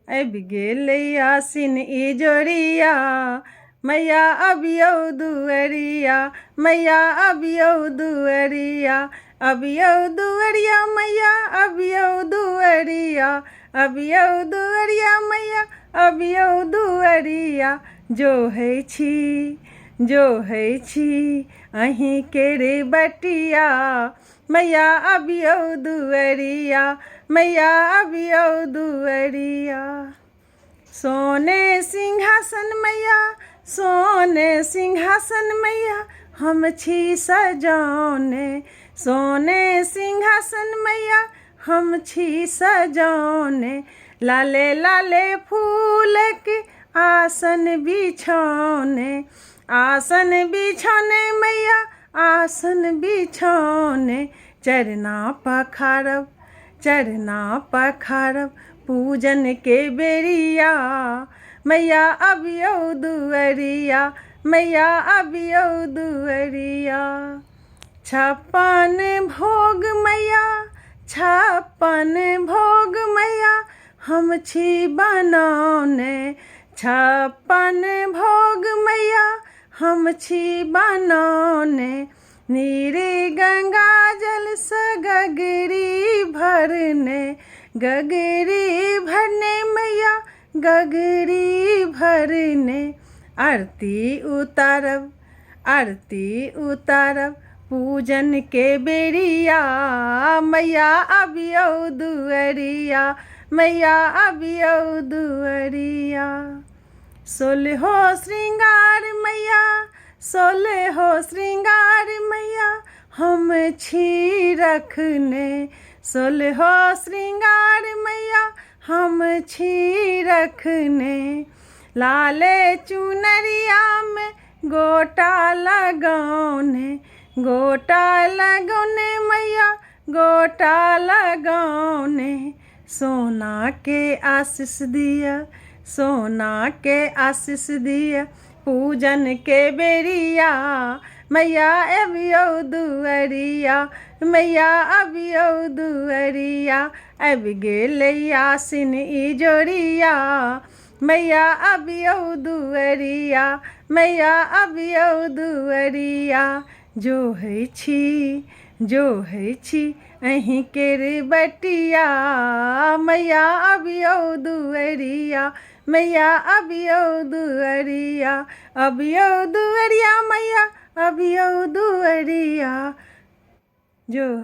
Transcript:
अब गेल आसिन इजोरिया मैया अबियौ दुअरिया, मैया अबियौ दुअरिया, अबियौ दुअरिया मैया अबियौ दुअरिया, अबियौ दुअरिया मैया अबियौ दुअरिया। जो है छी अहीं केरे बटिया, मैया अबियौ दुअरिया, मैया अबियौ दुअरिया। सोने सिंहासन मैया, सोने सिंहासन मैया हम छी सजौने, सोने सिंहासन मैया हम छी सजौने। लाले लाले फूल के आसन बिछौने, आसन बिछौने मैया आसन बिछौने। चरना पखारब, चरना पखारब पूजन के बेरिया, मैया अबियौ दुअरिया, मैया अबियौ दुअरिया। छप्पन भोग मैया, छप्पन भोग मैया हम छी बनौने, छप्पन भोग मैया हम छी बनौने। नीर गंगा जल से गगरी भरने, गगरी भरने मैया गगरी भरने। आरती उतारब, आरती उतारब पूजन के बेरिया, मैया अबियौ दुअरिया, मैया अबियौ दुअरिया। सोलहो श्रृंगार मैया, सोलहो श्रृंगार मैया हम छी रखने, सोलहो श्रृंगार मैया हम छी रखने। लाले चुनरिया में गोटा लगौने, गोटा लगौने मैया गोटा लगौने। सोना के आशीष दिया, सोना के आशीष दिया पूजन के बेरिया, मैया अबियौ दुअरिया, मैया अबियौ दुअरिया। अब गेल आसिन इजोरिया, मैया अबियौ दुअरिया, मैया अबियौ दुअरिया। जो है छी अहीं केरे बटिया, मैया अबियौ दुअरिया, मैया अबियौ दुअरिया, अबियौ दुअरिया मैया अबियौ दुअरिया। जो